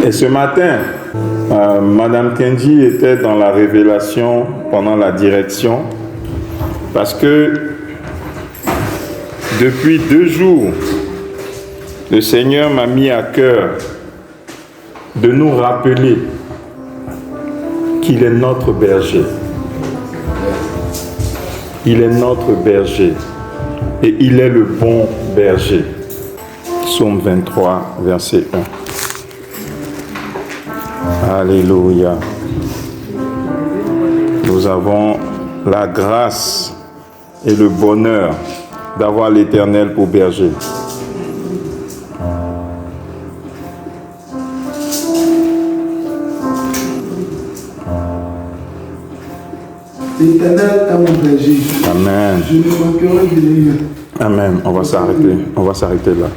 Et ce matin, Madame Kendi était dans la révélation pendant la direction parce que depuis 2 jours, le Seigneur m'a mis à cœur de nous rappeler qu'il est notre berger. Il est notre berger et il est le bon berger. Psaume 23, verset 1. Alléluia. Nous avons la grâce et le bonheur d'avoir l'Éternel pour berger. L'Éternel est mon berger. Amen. Je ne manquerai de rien. Amen. On va s'arrêter là.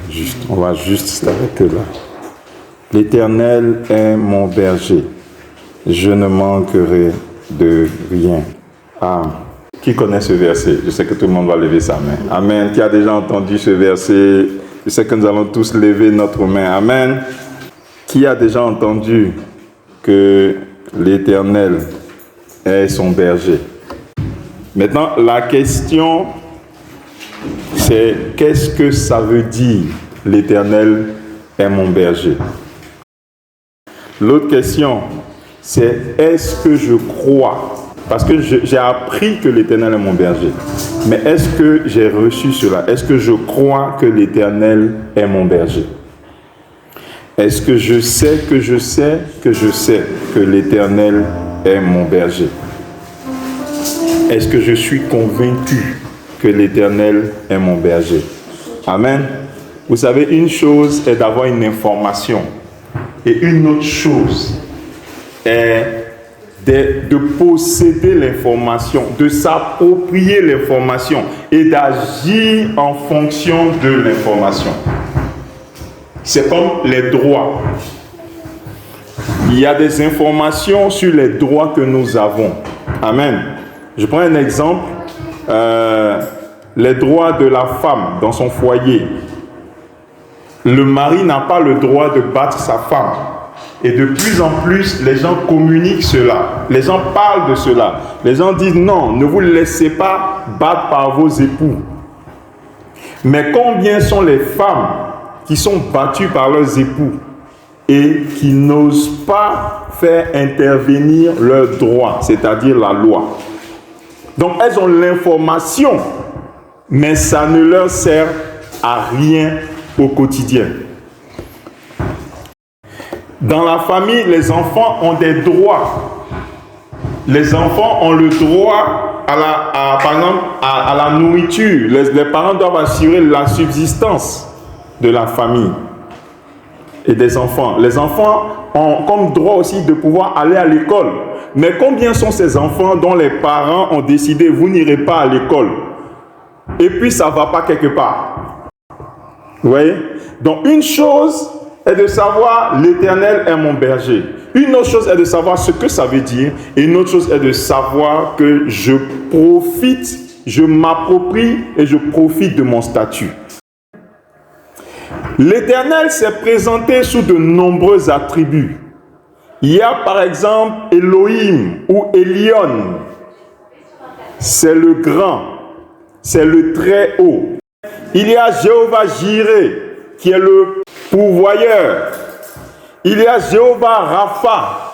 On va juste s'arrêter là. L'Éternel est mon berger. Je ne manquerai de rien. Ah. Qui connaît ce verset? Je sais que tout le monde va lever sa main. Amen. Qui a déjà entendu ce verset? Je sais que nous allons tous lever notre main. Amen. Qui a déjà entendu que l'Éternel est son berger? Maintenant, la question, c'est qu'est-ce que ça veut dire l'Éternel est mon berger? L'autre question, c'est est-ce que je crois? Parce que j'ai appris que l'Éternel est mon berger. Mais est-ce que j'ai reçu cela? Est-ce que je crois que l'Éternel est mon berger? Est-ce que je sais que l'Éternel est mon berger? Est-ce que je suis convaincu que l'Éternel est mon berger? Amen. Vous savez, une chose est d'avoir une information. Et une autre chose est de posséder l'information, de s'approprier l'information et d'agir en fonction de l'information. C'est comme les droits. Il y a des informations sur les droits que nous avons. Amen. Je prends un exemple. Les droits de la femme dans son foyer. Le mari n'a pas le droit de battre sa femme. Et de plus en plus, les gens communiquent cela. Les gens parlent de cela. Les gens disent non, ne vous laissez pas battre par vos époux. Mais combien sont les femmes qui sont battues par leurs époux et qui n'osent pas faire intervenir leurs droits, c'est-à-dire la loi? Donc elles ont l'information, mais ça ne leur sert à rien au quotidien. Dans la famille, les enfants ont des droits. Les enfants ont le droit par exemple, à la nourriture. Les parents doivent assurer la subsistance de la famille et des enfants. Les enfants ont comme droit aussi de pouvoir aller à l'école. Mais combien sont ces enfants dont les parents ont décidé vous n'irez pas à l'école? Et puis ça ne va pas quelque part. Vous voyez? Donc une chose est de savoir l'Éternel est mon berger. Une autre chose est de savoir ce que ça veut dire. Et une autre chose est de savoir que je profite, je m'approprie et je profite de mon statut. L'Éternel s'est présenté sous de nombreux attributs. Il y a par exemple Elohim ou Elion. C'est le grand, c'est le très haut. Il y a Jéhovah Jireh qui est le pourvoyeur. Il y a Jéhovah Rapha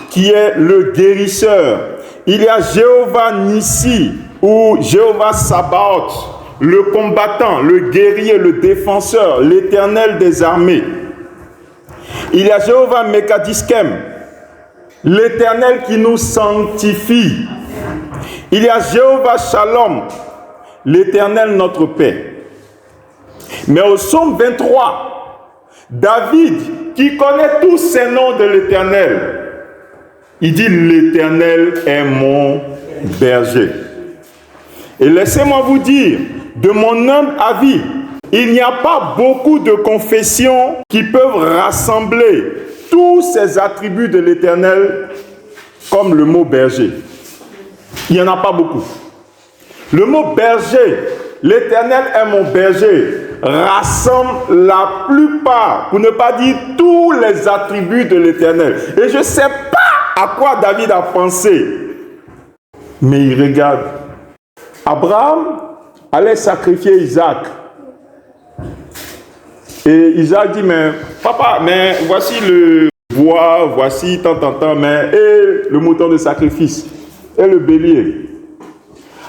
qui est le guérisseur. Il y a Jéhovah Nissi ou Jéhovah Sabaoth, le combattant, le guerrier, le défenseur, l'Éternel des armées. Il y a Jéhovah Mekadiskem, l'Éternel qui nous sanctifie. Il y a Jéhovah Shalom, l'Éternel notre paix. Mais au psaume 23, David, qui connaît tous ces noms de l'Éternel, il dit l'Éternel est mon berger. Et laissez-moi vous dire, de mon humble avis, il n'y a pas beaucoup de confessions qui peuvent rassembler tous ces attributs de l'Éternel comme le mot berger. Il n'y en a pas beaucoup. Le mot berger, l'Éternel est mon berger, rassemble la plupart, pour ne pas dire tous les attributs de l'Éternel. Et je ne sais pas à quoi David a pensé, mais il regarde. Abraham allait sacrifier Isaac. Et Isaac dit, mais papa, mais voici le bois, voici tant, mais et le mouton de sacrifice, et le bélier.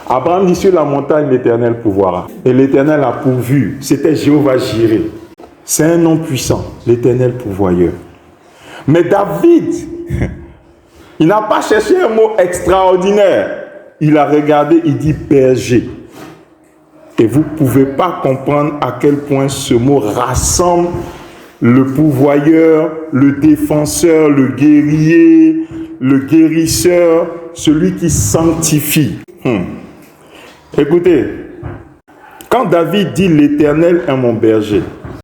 Abraham dit, sur la montagne, l'Éternel pourvoira. Et l'Éternel a pourvu. C'était Jéhovah Jireh. C'est un nom puissant, l'Éternel pourvoyeur. Mais David, il n'a pas cherché un mot extraordinaire. Il a regardé, il dit berger. Et vous ne pouvez pas comprendre à quel point ce mot rassemble le pourvoyeur, le défenseur, le guerrier, le guérisseur, celui qui sanctifie. Écoutez, quand David dit l'Éternel est mon berger,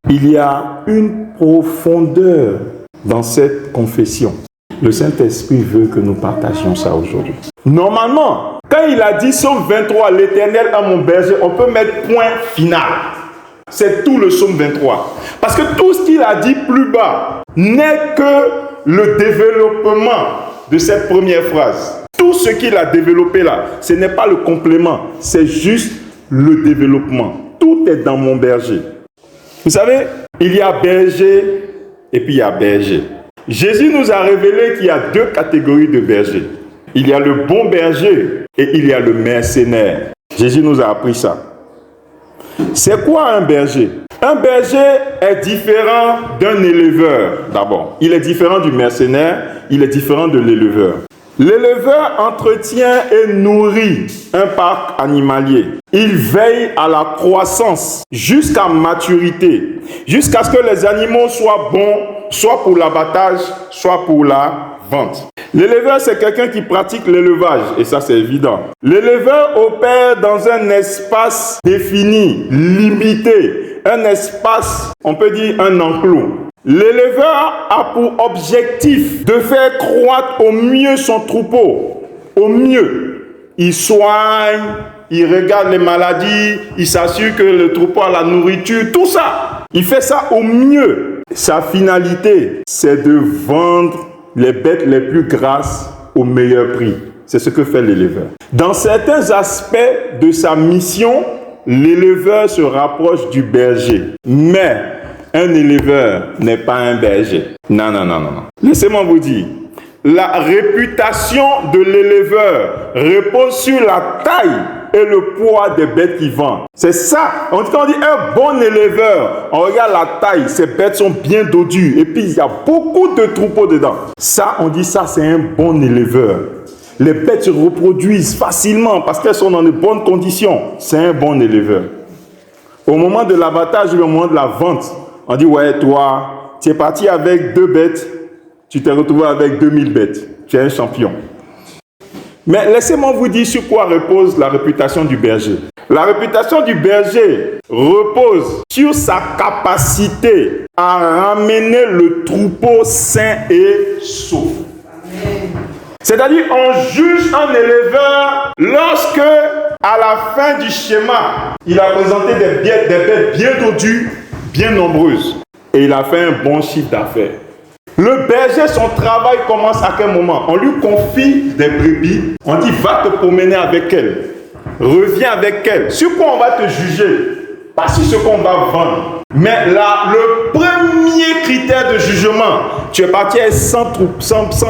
il y a une profondeur dans cette confession. Le Saint-Esprit veut que nous partagions ça aujourd'hui. Normalement, quand il a dit Psaume 23, l'Éternel est mon berger, on peut mettre point final. C'est tout le Psaume 23. Parce que tout ce qu'il a dit plus bas n'est que le développement de cette première phrase. Tout ce qu'il a développé là, ce n'est pas le complément, c'est juste le développement. Tout est dans mon berger. Vous savez, il y a berger et puis il y a berger. Jésus nous a révélé qu'il y a deux catégories de bergers. Il y a le bon berger et il y a le mercenaire. Jésus nous a appris ça. C'est quoi un berger? Un berger est différent d'un éleveur d'abord. Il est différent du mercenaire, il est différent de l'éleveur. L'éleveur entretient et nourrit un parc animalier. Il veille à la croissance jusqu'à maturité, jusqu'à ce que les animaux soient bons, soit pour l'abattage, soit pour la vente. L'éleveur, c'est quelqu'un qui pratique l'élevage, et ça c'est évident. L'éleveur opère dans un espace défini, limité, un espace, on peut dire un enclos. L'éleveur a pour objectif de faire croître au mieux son troupeau, au mieux. Il soigne, il regarde les maladies, il s'assure que le troupeau a la nourriture, tout ça. Il fait ça au mieux. Sa finalité, c'est de vendre les bêtes les plus grasses au meilleur prix. C'est ce que fait l'éleveur. Dans certains aspects de sa mission, l'éleveur se rapproche du berger. Mais un éleveur n'est pas un berger. Non. Laissez-moi vous dire, la réputation de l'éleveur repose sur la taille et le poids des bêtes qu'il vend. C'est ça. Quand on dit un bon éleveur, on regarde la taille, ces bêtes sont bien dodues et puis il y a beaucoup de troupeaux dedans. Ça, on dit ça, c'est un bon éleveur. Les bêtes se reproduisent facilement parce qu'elles sont dans de bonnes conditions. C'est un bon éleveur. Au moment de l'abattage ou au moment de la vente, on dit, ouais, toi, tu es parti avec 2 bêtes, tu t'es retrouvé avec 2000 bêtes. Tu es un champion. Mais laissez-moi vous dire sur quoi repose la réputation du berger. La réputation du berger repose sur sa capacité à ramener le troupeau sain et sauf. C'est-à-dire, on juge un éleveur lorsque, à la fin du schéma, il a présenté des bêtes bien dodues, bien nombreuses. Et il a fait un bon chiffre d'affaires. Le berger, son travail commence à quel moment? On lui confie des brebis. On dit, va te promener avec elles. Reviens avec elles. Sur quoi on va te juger? Pas sur ce qu'on va vendre. Mais là, le premier critère de jugement, tu es parti avec 100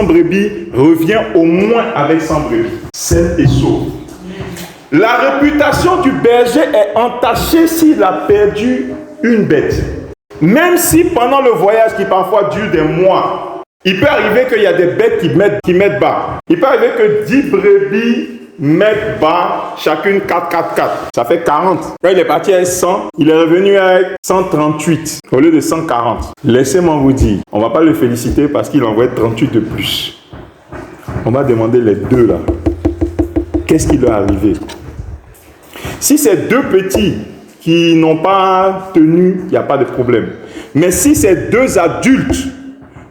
brebis, reviens au moins avec 100 brebis. Saine et sauve. La réputation du berger est entachée s'il a perdu une bête. Même si pendant le voyage qui parfois dure des mois, il peut arriver qu'il y a des bêtes qui mettent bas. Il peut arriver que 10 brebis mettent bas, chacune 4. Ça fait 40. Quand il est parti avec 100, il est revenu avec 138 au lieu de 140. Laissez-moi vous dire, on ne va pas le féliciter parce qu'il envoie 38 de plus. On va demander les deux là. Qu'est-ce qui leur est arrivé? Si c'est 2 petits qui n'ont pas tenu, il n'y a pas de problème. Mais si c'est 2 adultes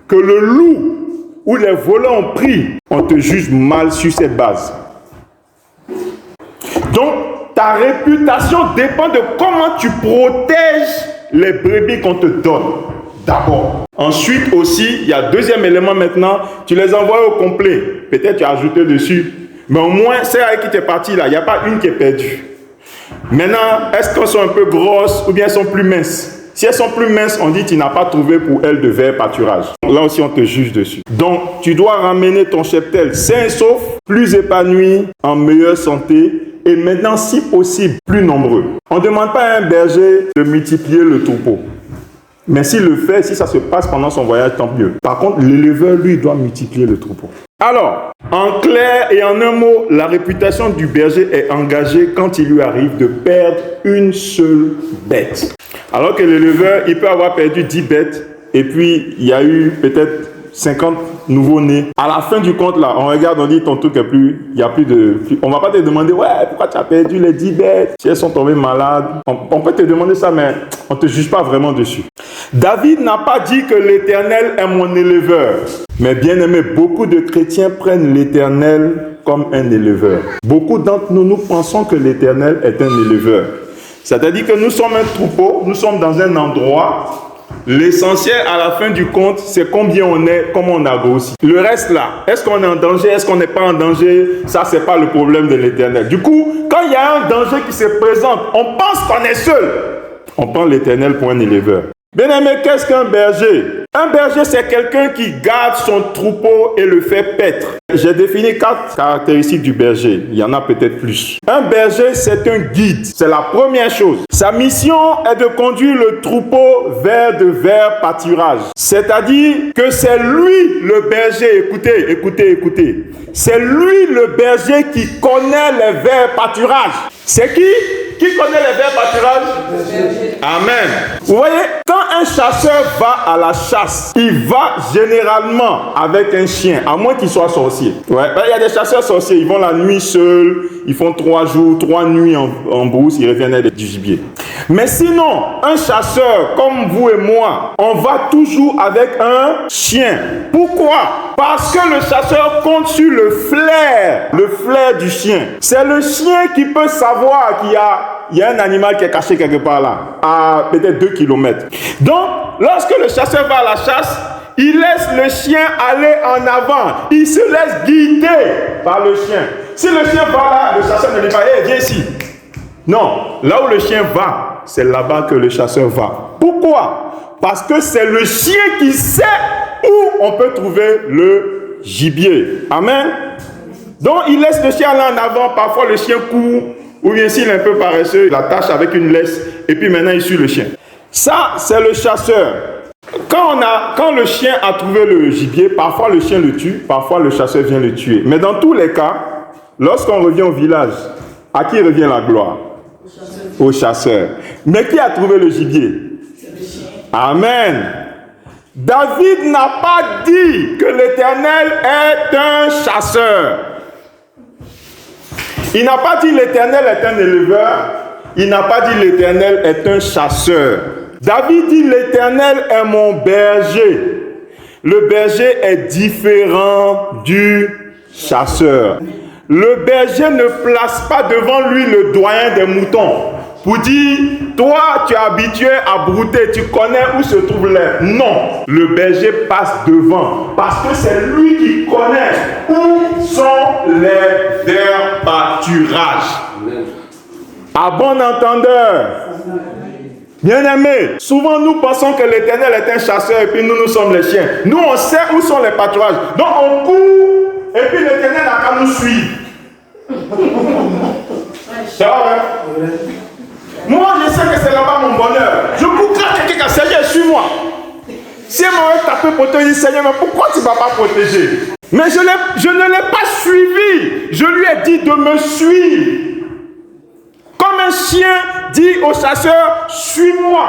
que le loup ou les voleurs ont pris, on te juge mal sur cette base. Donc, ta réputation dépend de comment tu protèges les brebis qu'on te donne. D'abord. Ensuite aussi, il y a deuxième élément maintenant, tu les envoies au complet. Peut-être tu as ajouté dessus. Mais au moins, celles avec qui tu es parti là, il n'y a pas une qui est perdue. Maintenant, est-ce qu'elles sont un peu grosses ou bien elles sont plus minces? Si elles sont plus minces, on dit que tu n'as pas trouvé pour elles de vert pâturage. Là aussi, on te juge dessus. Donc, tu dois ramener ton cheptel sain et sauf, plus épanoui, en meilleure santé, et maintenant, si possible, plus nombreux. On ne demande pas à un berger de multiplier le troupeau. Mais s'il le fait, si ça se passe pendant son voyage, tant mieux. Par contre, l'éleveur, lui, doit multiplier le troupeau. Alors, en clair et en un mot, la réputation du berger est engagée quand il lui arrive de perdre une seule bête. Alors que l'éleveur, il peut avoir perdu 10 bêtes et puis il y a eu peut-être 50 nouveaux-nés. À la fin du compte, là, on regarde, on dit ton truc est plus, il n'y a plus de... On ne va pas te demander, ouais, pourquoi tu as perdu les 10 bêtes? Si elles sont tombées malades. On peut te demander ça, mais on ne te juge pas vraiment dessus. David n'a pas dit que l'Éternel est mon éleveur. Mais bien aimé, beaucoup de chrétiens prennent l'Éternel comme un éleveur. Beaucoup d'entre nous, nous pensons que l'Éternel est un éleveur. C'est-à-dire que nous sommes un troupeau, nous sommes dans un endroit. L'essentiel à la fin du compte, c'est combien on est, comment on a grossi. Le reste là, est-ce qu'on est en danger, est-ce qu'on n'est pas en danger, ça c'est pas le problème de l'Éternel. Du coup, quand il y a un danger qui se présente, on pense qu'on est seul. On prend l'Éternel pour un éleveur. Bien aimé, qu'est-ce qu'un berger? Un berger, c'est quelqu'un qui garde son troupeau et le fait paître. J'ai défini 4 caractéristiques du berger. Il y en a peut-être plus. Un berger, c'est un guide. C'est la première chose. Sa mission est de conduire le troupeau vers de verts pâturages. C'est-à-dire que c'est lui le berger. Écoutez. C'est lui le berger qui connaît les verts pâturages. C'est qui? Qui connaît les verts pâturages? Amen. Vous voyez, quand un chasseur va à la chasse, il va généralement avec un chien, à moins qu'il soit sorcier. Ouais. Il y a des chasseurs sorciers, ils vont la nuit seuls, ils font 3 jours, 3 nuits en brousse, ils reviennent avec du gibier. Mais sinon, un chasseur comme vous et moi, on va toujours avec un chien. Pourquoi? Parce que le chasseur compte sur le flair du chien. C'est le chien qui peut savoir qu'il y a un animal qui est caché quelque part là, à peut-être 2 km. Donc, lorsque le chasseur va à la chasse, il laisse le chien aller en avant. Il se laisse guider par le chien. Si le chien va là, le chasseur ne dit pas, hey, viens ici. Non, là où le chien va, c'est là-bas que le chasseur va. Pourquoi? Parce que c'est le chien qui sait où on peut trouver le gibier. Amen. Donc, il laisse le chien aller en avant. Parfois, le chien court. Ou bien s'il est un peu paresseux, il l'attache avec une laisse. Et puis maintenant, il suit le chien. Ça, c'est le chasseur. Quand le chien a trouvé le gibier, parfois le chien le tue, parfois le chasseur vient le tuer. Mais dans tous les cas, lorsqu'on revient au village, à qui revient la gloire? Au chasseur. Mais qui a trouvé le gibier? Amen. David n'a pas dit que l'Éternel est un chasseur. Il n'a pas dit l'Éternel est un éleveur. Il n'a pas dit l'Éternel est un chasseur. David dit l'Éternel est mon berger. Le berger est différent du chasseur. Le berger ne place pas devant lui le doyen des moutons pour dire, toi tu es habitué à brouter, tu connais où se trouve l'herbe. Non, le berger passe devant parce que c'est lui qui connaît où sont les verts pâturages. À bon entendeur. Bien-aimés, souvent nous pensons que l'Éternel est un chasseur et puis nous sommes les chiens. Nous on sait où sont les pâturages. Donc on court et puis l'Éternel n'a qu'à nous suivre. C'est vrai, hein? Moi je sais que c'est là-bas mon bonheur. Je cours quand quelqu'un, Seigneur, suis-moi. Si elle m'aurait tapé pour te dire, Seigneur, mais pourquoi tu ne vas pas protéger? Mais je ne l'ai pas suivi. Je lui ai dit de me suivre. Comme un chien dit au chasseur, suis-moi.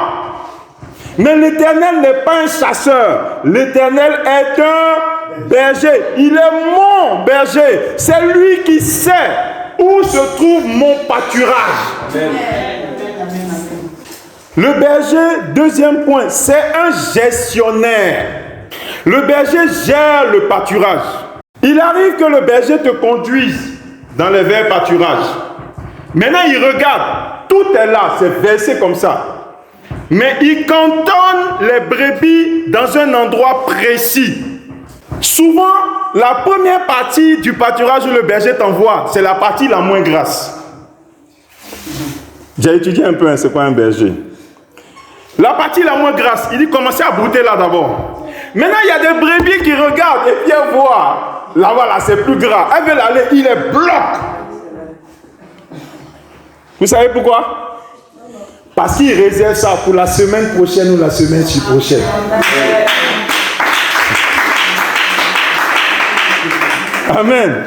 Mais l'Éternel n'est pas un chasseur. L'Éternel est un berger. Il est mon berger. C'est lui qui sait où se trouve mon pâturage. Amen. Le berger, deuxième point, c'est un gestionnaire. Le berger gère le pâturage. Il arrive que le berger te conduise dans les verts pâturages. Maintenant, il regarde. Tout est là, c'est versé comme ça. Mais il cantonne les brebis dans un endroit précis. Souvent, la première partie du pâturage où le berger t'envoie, c'est la partie la moins grasse. J'ai étudié un peu, hein, c'est quoi un berger. La partie la moins grasse, il dit commencez à brouter là d'abord. Maintenant, il y a des brebis qui regardent et puis elles voient. Là-bas, là, c'est plus gras. Elles veulent aller, il les bloque. Vous savez pourquoi? Parce qu'il réserve ça pour la semaine prochaine ou la semaine prochaine. Amen.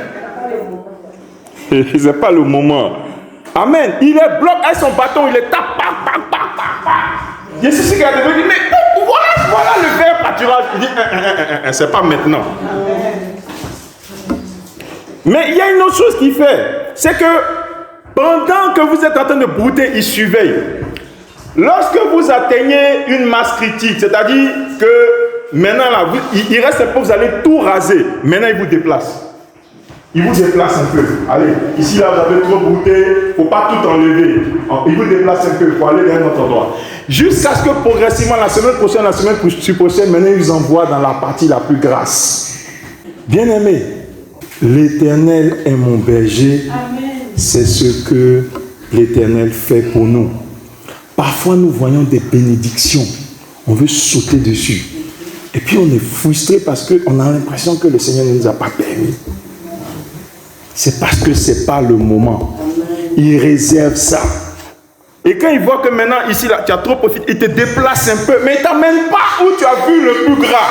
C'est pas le moment. Amen. Il les bloque avec son bâton, il les tape. Jésus qui a dit, mais voilà le verre pâturage. Il dit, c'est pas maintenant. Mais il y a une autre chose qu'il fait, c'est que pendant que vous êtes en train de brouter, il surveille. Lorsque vous atteignez une masse critique, c'est-à-dire que maintenant, là, il reste un peu, vous allez tout raser. Maintenant, il vous déplace. Il vous déplace un peu. Allez, ici, là, vous avez trop brouté, il ne faut pas tout enlever. Il vous déplace un peu, il faut aller dans un autre endroit. Jusqu'à ce que progressivement, la semaine prochaine, maintenant, ils vous envoient dans la partie la plus grasse. Bien-aimé, l'Éternel est mon berger. C'est ce que l'Éternel fait pour nous. Parfois, nous voyons des bénédictions. On veut sauter dessus. Et puis, on est frustré parce qu'on a l'impression que le Seigneur ne nous a pas permis. C'est parce que ce n'est pas le moment. Il réserve ça. Et quand il voit que maintenant, ici, là, tu as trop profité, il te déplace un peu, mais il ne t'amène pas où tu as vu le plus gras.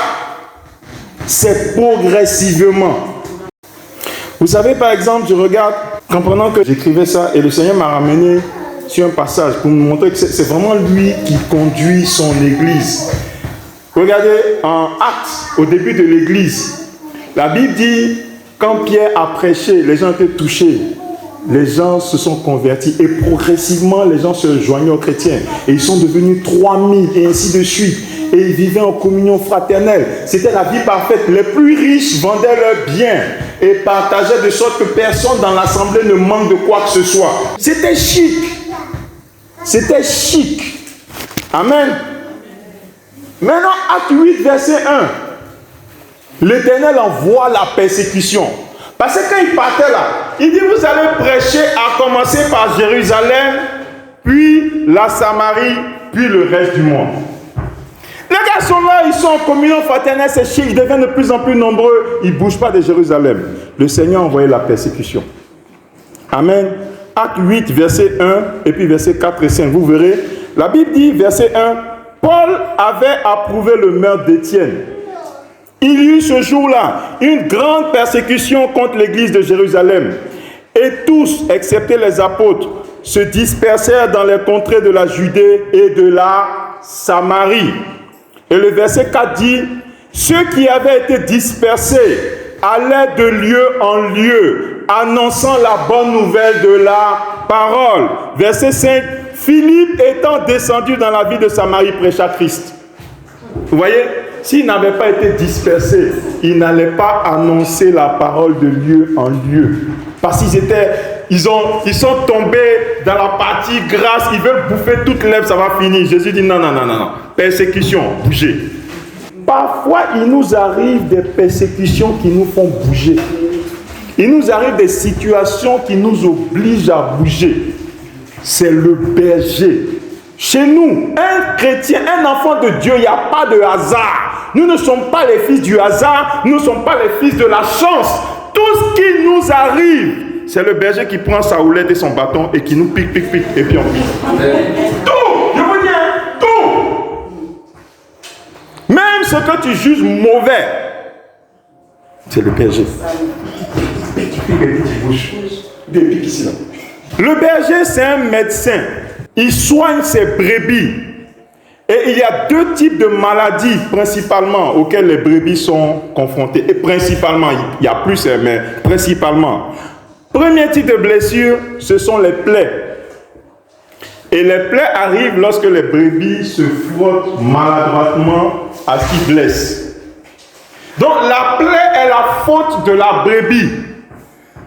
C'est progressivement. Vous savez, par exemple, je regarde, comprenant que j'écrivais ça, et le Seigneur m'a ramené sur un passage pour me montrer que c'est vraiment lui qui conduit son église. Regardez, en Actes, au début de l'église, la Bible dit, quand Pierre a prêché, les gens étaient touchés. Les gens se sont convertis et progressivement, les gens se joignaient aux chrétiens. Et ils sont devenus 3000 et ainsi de suite. Et ils vivaient en communion fraternelle. C'était la vie parfaite. Les plus riches vendaient leurs biens et partageaient de sorte que personne dans l'assemblée ne manque de quoi que ce soit. C'était chic. C'était chic. Amen. Maintenant, Acte 8, verset 1. L'Éternel envoie la persécution. Parce que quand il partait là, il dit, vous allez prêcher à commencer par Jérusalem, puis la Samarie, puis le reste du monde. Les gars sont là, ils sont en communion fraternelle, c'est chic, ils deviennent de plus en plus nombreux, ils ne bougent pas de Jérusalem. Le Seigneur a envoyé la persécution. Amen. Acte 8, verset 1, et puis verset 4 et 5, vous verrez. La Bible dit, verset 1, Paul avait approuvé le meurtre d'Étienne. Il y eut ce jour-là une grande persécution contre l'église de Jérusalem. Et tous, excepté les apôtres, se dispersèrent dans les contrées de la Judée et de la Samarie. Et le verset 4 dit, ceux qui avaient été dispersés allaient de lieu en lieu, annonçant la bonne nouvelle de la parole. Verset 5, Philippe étant descendu dans la ville de Samarie, prêcha Christ. Vous voyez, s'ils n'avaient pas été dispersés, ils n'allaient pas annoncer la parole de lieu en lieu. Parce ils sont tombés dans la partie grasse, ils veulent bouffer toute l'herbe, ça va finir. Jésus dit non. Persécution, bougez. Parfois, il nous arrive des persécutions qui nous font bouger. Il nous arrive des situations qui nous obligent à bouger. C'est le berger. Chez nous, un chrétien, un enfant de Dieu, il n'y a pas de hasard. Nous ne sommes pas les fils du hasard, nous ne sommes pas les fils de la chance. Tout ce qui nous arrive, c'est le berger qui prend sa houlette et son bâton et qui nous pique, et puis on pique. Tout, je vous dis, tout. Même ce que tu juges mauvais, c'est le berger. Tu piques des petites bouches, des piques ici là. Le berger, c'est un médecin. Il soigne ses brebis. Et il y a deux types de maladies principalement auxquelles les brebis sont confrontées. Et principalement, il y a plus, mais principalement. Premier type de blessure, ce sont les plaies. Et les plaies arrivent lorsque les brebis se frottent maladroitement à ce qui blesse. Donc la plaie est la faute de la brebis.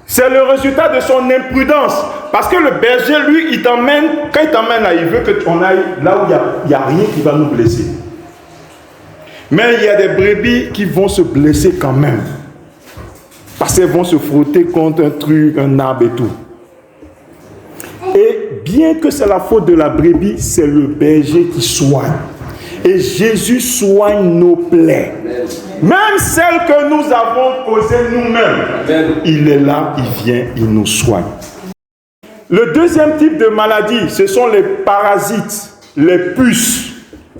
C'est le résultat de son imprudence. Parce que le berger, lui, il t'emmène, quand il t'emmène là, il veut que on aille là où il n'y a rien qui va nous blesser. Mais il y a des brebis qui vont se blesser quand même. Parce qu'elles vont se frotter contre un truc, un arbre et tout. Et bien que c'est la faute de la brebis, c'est le berger qui soigne. Et Jésus soigne nos plaies. Même celles que nous avons causées nous-mêmes. Il est là, il vient, il nous soigne. Le deuxième type de maladie, ce sont les parasites, les puces,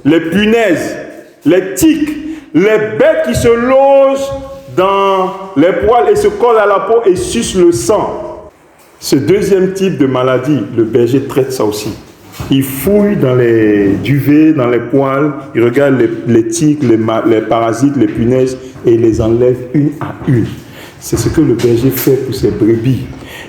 les punaises, les tiques, les bêtes qui se logent dans les poils et se collent à la peau et sucent le sang. Ce deuxième type de maladie, le berger traite ça aussi. Il fouille dans les duvets, dans les poils, il regarde les tiques, les parasites, les punaises et il les enlève une à une. C'est ce que le berger fait pour ses brebis.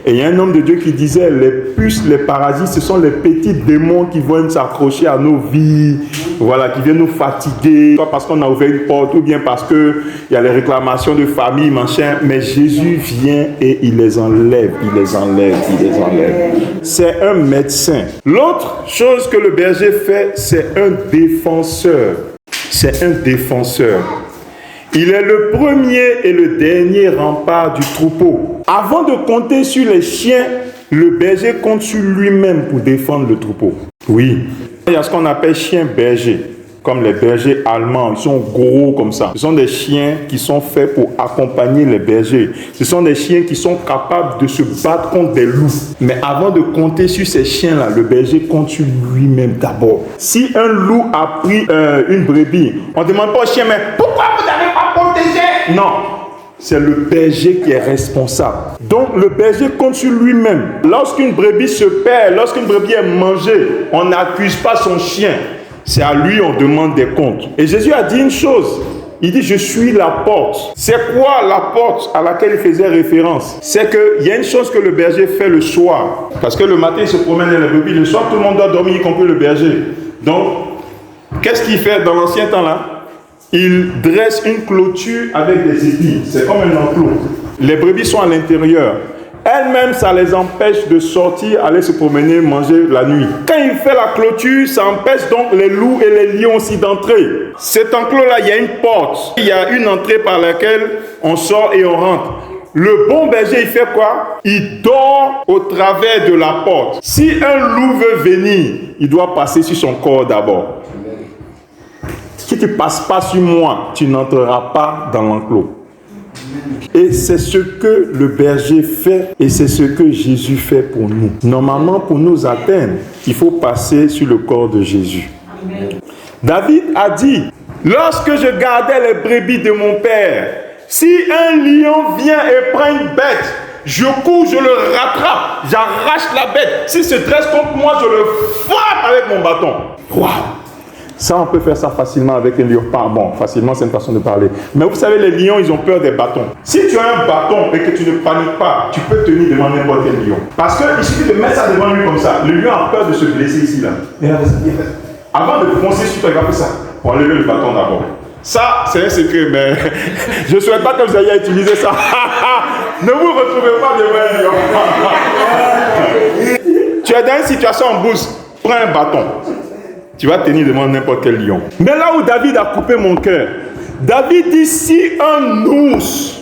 Et il y a un homme de Dieu qui disait, les puces, les parasites, ce sont les petits démons qui viennent s'accrocher à nos vies, voilà, qui viennent nous fatiguer, soit parce qu'on a ouvert une porte, ou bien parce qu'il y a les réclamations de famille, machin, mais Jésus vient et il les enlève, il les enlève, il les enlève. C'est un médecin. L'autre chose que le berger fait, c'est un défenseur. C'est un défenseur. Il est le premier et le dernier rempart du troupeau. Avant de compter sur les chiens, le berger compte sur lui-même pour défendre le troupeau. Oui, il y a ce qu'on appelle chiens bergers, comme les bergers allemands. Ils sont gros comme ça. Ce sont des chiens qui sont faits pour accompagner les bergers. Ce sont des chiens qui sont capables de se battre contre des loups. Mais avant de compter sur ces chiens-là, le berger compte sur lui-même d'abord. Si un loup a pris une brebis, on ne demande pas au chien, mais pourquoi vous n'avez pas protégé? Non. C'est le berger qui est responsable. Donc le berger compte sur lui-même. Lorsqu'une brebis se perd, lorsqu'une brebis est mangée, on n'accuse pas son chien. C'est à lui on demande des comptes. Et Jésus a dit une chose. Il dit, je suis la porte. C'est quoi la porte à laquelle il faisait référence? C'est qu'il y a une chose que le berger fait le soir. Parce que le matin, il se promène dans les brebis. Le soir, tout le monde doit dormir, y compris le berger. Donc, qu'est-ce qu'il fait dans l'ancien temps là? Il dresse une clôture avec des épis. C'est comme un enclos. Les brebis sont à l'intérieur. Elles-mêmes, ça les empêche de sortir, aller se promener, manger la nuit. Quand il fait la clôture, ça empêche donc les loups et les lions aussi d'entrer. Cet enclos-là, il y a une porte. Il y a une entrée par laquelle on sort et on rentre. Le bon berger, il fait quoi? Il dort au travers de la porte. Si un loup veut venir, il doit passer sur son corps d'abord. Si tu ne passes pas sur moi, tu n'entreras pas dans l'enclos. Et c'est ce que le berger fait et c'est ce que Jésus fait pour nous. Normalement, pour nous atteindre, il faut passer sur le corps de Jésus. Amen. David a dit, lorsque je gardais les brebis de mon père, si un lion vient et prend une bête, je cours, je le rattrape, j'arrache la bête. S'il se dresse contre moi, je le frappe avec mon bâton. Waouh! Ça, on peut faire ça facilement avec un lion. Bon, facilement, c'est une façon de parler. Mais vous savez, les lions, ils ont peur des bâtons. Si tu as un bâton et que tu ne paniques pas, tu peux tenir devant n'importe quel lion. Parce qu'il suffit de mettre ça devant lui comme ça. Le lion a peur de se blesser ici, là. Avant de foncer sur toi, il va faire ça. On va lever le bâton d'abord. Ça, c'est un secret, mais je ne souhaite pas que vous ayez utilisé ça. Ne vous retrouvez pas devant un lion. Tu es dans une situation en bourse. Prends un bâton. Tu vas tenir devant n'importe quel lion. Mais là où David a coupé mon cœur, David dit, si un ours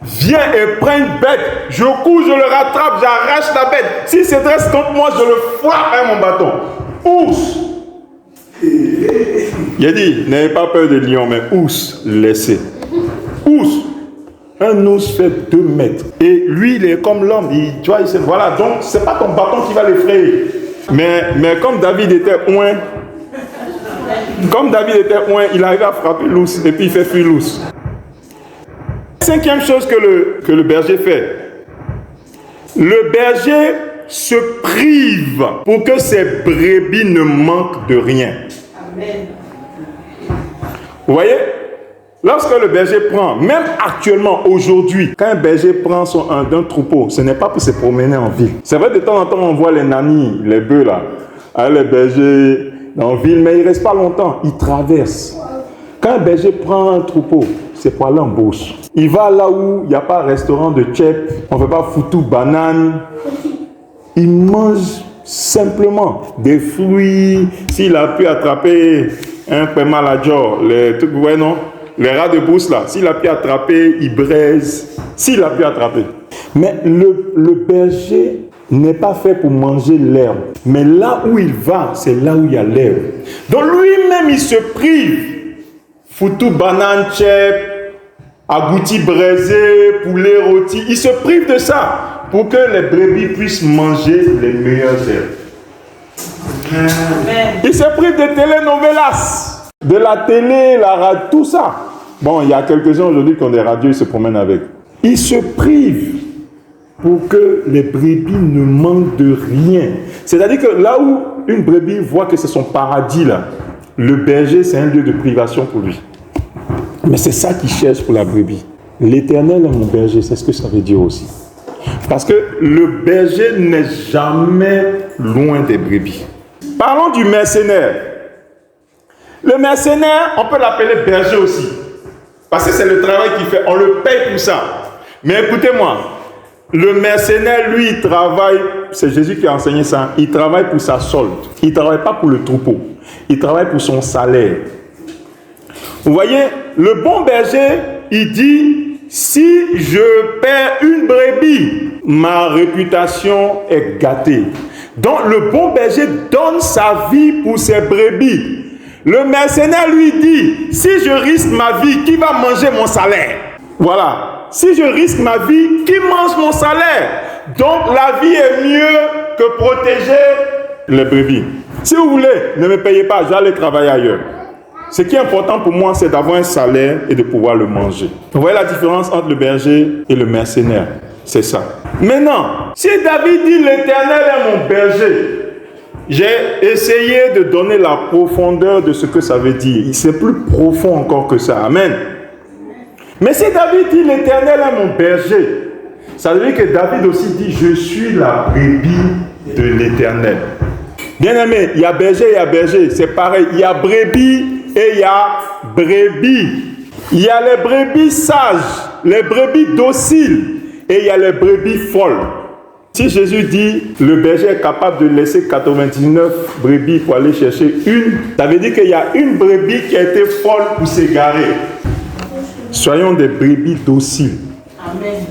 vient et prend une bête, je cours, je le rattrape, j'arrache la bête. S'il se dresse contre moi, je le frappe avec mon bâton. Ours. Il a dit, n'ayez pas peur de lion, mais ours, laissez. Ours. Un ours fait 2 mètres. Et lui, il est comme l'homme. Tu vois, voilà, donc, ce n'est pas ton bâton qui va l'effrayer. Mais comme David était oint, il arrive à frapper l'ours et puis il fait fuir l'ours. 5e chose que le berger fait. Le berger se prive pour que ses brebis ne manquent de rien. Amen. Vous voyez? Lorsque le berger prend, même actuellement, aujourd'hui, quand un berger prend d'un troupeau, ce n'est pas pour se promener en ville. C'est vrai, de temps en temps, on voit les nannies, les bœufs là, avec les bergers dans la ville, mais ils ne restent pas longtemps, ils traversent. Quand un berger prend un troupeau, c'est pour aller en bourse. Il va là où il n'y a pas de restaurant de tchèp, on ne fait pas foutu, banane. Il mange simplement des fruits. S'il a pu attraper un paiement à jour, les trucs, ouais, non? Les rats de brousse là, s'il a pu attraper, il braise. S'il a pu attraper. Mais le berger n'est pas fait pour manger l'herbe. Mais là où il va, c'est là où il y a l'herbe. Donc lui-même, il se prive. Foutou, banane, chèvre, agouti braisé, poulet rôti. Il se prive de ça pour que les brebis puissent manger les meilleures herbes. Amen. Il se prive de telenovelas, de la télé, la radio, tout ça. Bon, il y a quelques-uns aujourd'hui qui ont des radios, ils se promènent avec. Il se prive pour que les brebis ne manquent de rien. C'est-à-dire que là où une brebis voit que c'est son paradis, là, le berger, c'est un lieu de privation pour lui. Mais c'est ça qu'il cherche pour la brebis. L'Éternel est mon berger, c'est ce que ça veut dire aussi. Parce que le berger n'est jamais loin des brebis. Parlons du mercenaire. Le mercenaire, on peut l'appeler berger aussi. Parce que c'est le travail qu'il fait, on le paye pour ça. Mais écoutez-moi, le mercenaire, lui, il travaille, c'est Jésus qui a enseigné ça, il travaille pour sa solde. Il ne travaille pas pour le troupeau, il travaille pour son salaire. Vous voyez, le bon berger, il dit, si je perds une brebis, ma réputation est gâtée. Donc le bon berger donne sa vie pour ses brebis. Le mercenaire lui dit, si je risque ma vie, qui va manger mon salaire? Voilà. Si je risque ma vie, qui mange mon salaire? Donc la vie est mieux que protéger les brebis. Si vous voulez, ne me payez pas, je vais aller travailler ailleurs. Ce qui est important pour moi, c'est d'avoir un salaire et de pouvoir le manger. Vous voyez la différence entre le berger et le mercenaire? C'est ça. Maintenant, si David dit l'Éternel est mon berger, j'ai essayé de donner la profondeur de ce que ça veut dire. C'est plus profond encore que ça. Amen. Mais si David dit l'Éternel est mon berger, ça veut dire que David aussi dit je suis la brebis de l'Éternel. Bien aimé, il y a berger et il y a berger. C'est pareil. Il y a brebis et il y a brebis. Il y a les brebis sages, les brebis dociles et il y a les brebis folles. Si Jésus dit le berger est capable de laisser 99 brebis pour aller chercher une, ça veut dire qu'il y a une brebis qui a été folle pour s'égarer. Soyons des brebis dociles. Amen.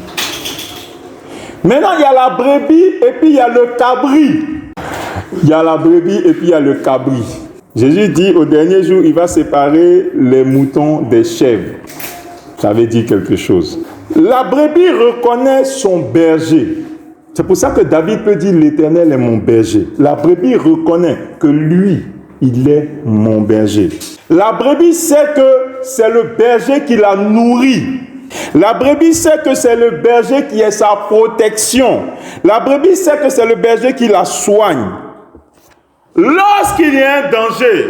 Maintenant, il y a la brebis et puis il y a le cabri. Il y a la brebis et puis il y a le cabri. Jésus dit au dernier jour, il va séparer les moutons des chèvres. Ça veut dire quelque chose. La brebis reconnaît son berger. C'est pour ça que David peut dire l'Éternel est mon berger. La brebis reconnaît que lui, il est mon berger. La brebis sait que c'est le berger qui la nourrit. La brebis sait que c'est le berger qui est sa protection. La brebis sait que c'est le berger qui la soigne. Lorsqu'il y a un danger,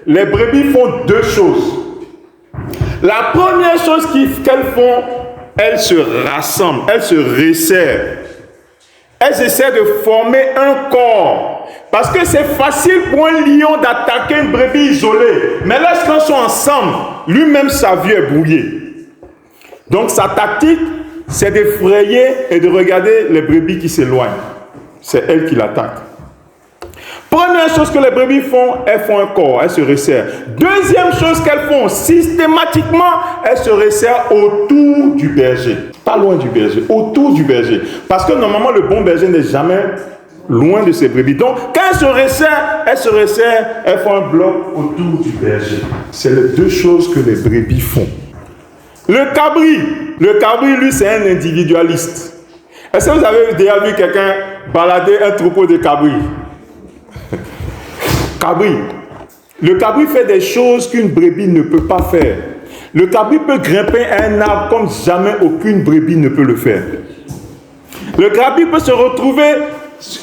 les brebis font deux choses. La première chose qu'elles font, elles se rassemblent, elles se resserrent. Elles essaient de former un corps. Parce que c'est facile pour un lion d'attaquer une brebis isolée. Mais lorsqu'ils sont ensemble, lui-même sa vie est brouillée. Donc sa tactique, c'est d'effrayer et de regarder les brebis qui s'éloignent. C'est elles qui l'attaquent. Première chose que les brebis font, elles font un corps, elles se resserrent. Deuxième chose qu'elles font, systématiquement, elles se resserrent autour du berger. Pas loin du berger, autour du berger. Parce que normalement, le bon berger n'est jamais loin de ses brebis. Donc, quand elles se resserrent, elles font un bloc autour du berger. C'est les deux choses que les brebis font. Le cabri, lui, c'est un individualiste. Est-ce que vous avez déjà vu quelqu'un balader un troupeau de cabris? Le cabri fait des choses qu'une brebis ne peut pas faire. Le cabri peut grimper à un arbre comme jamais aucune brebis ne peut le faire. Le cabri peut se retrouver